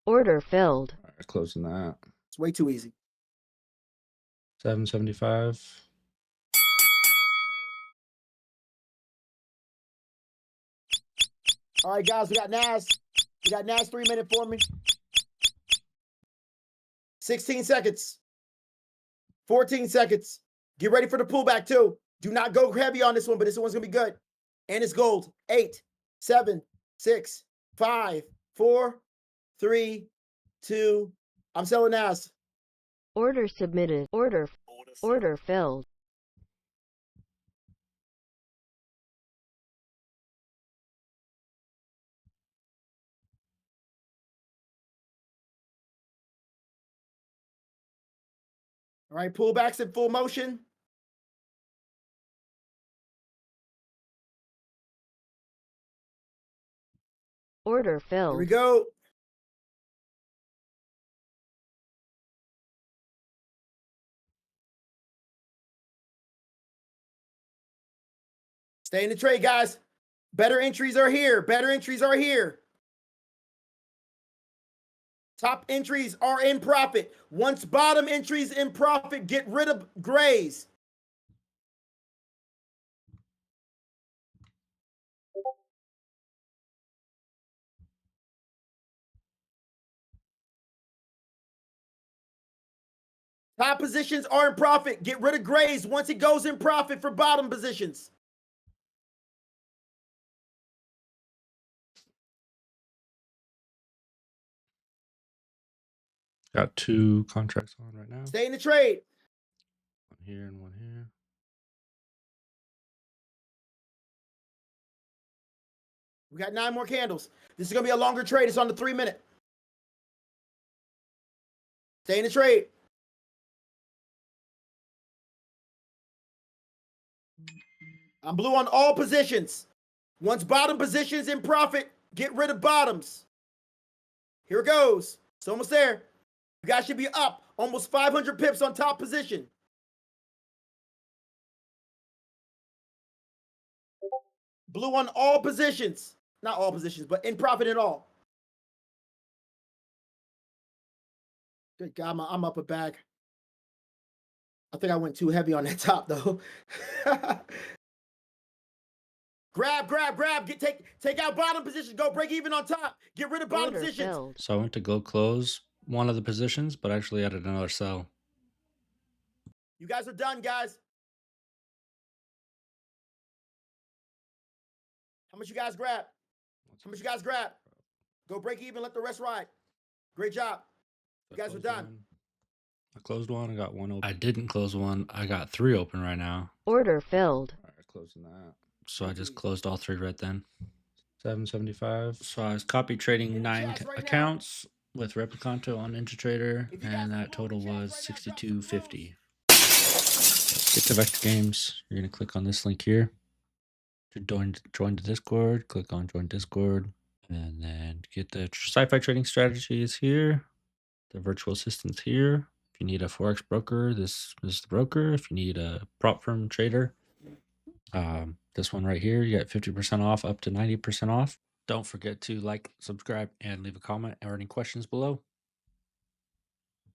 Order filled. All right, closing that. It's way too easy. 775. All right, guys, we got Nas. We got Nas 3-minute for me. 16 seconds. 14 seconds. Get ready for the pullback, too. Do not go heavy on this one, but this one's going to be good. And it's gold. 8, 7, 6, 5, 4, 3, 2. I'm selling Nas. Order submitted. Order filled. All right, pullbacks in full motion. Order filled. Here we go. Stay in the trade, guys. Better entries are here. Better entries are here. Top entries are in profit. Once bottom entries in profit, get rid of grays. Top positions are in profit. Get rid of grays once it goes in profit for bottom positions. Got 2 contracts on right now. Stay in the trade. One here and one here. We got 9 more candles. This is going to be a longer trade. It's on the 3-minute. Stay in the trade. I'm blue on all positions. Once bottom positions in profit, get rid of bottoms. Here it goes. It's almost there. You guys should be up almost 500 pips on top position. Blue on all positions. Not all positions, but in profit in all. Good God, I'm up a bag. I think I went too heavy on that top, though. Grab. Take out bottom positions. Go break even on top. Get rid of bottom Order positions. filled. So I went to go close one of the positions, but actually added another sell. You guys are done, guys. How much you guys grab? How much you guys grab? Go break even. Let the rest ride. Great job. You guys are done. I closed one. I got one open. I didn't close one. I got 3 open right now. Order filled. All right, closing that. So I just closed all 3 right then. 775. So I was copy trading 9 accounts with Replicanto on NinjaTrader, and that total was 62.50. Get to Vector Games. You're gonna click on this link here to join the Discord. Click on join Discord, and then get the sci-fi trading strategies here. The virtual assistants here. If you need a Forex broker, this is the broker. If you need a prop firm trader, this one right here, you get 50% off up to 90% off. Don't forget to like, subscribe, and leave a comment or any questions below.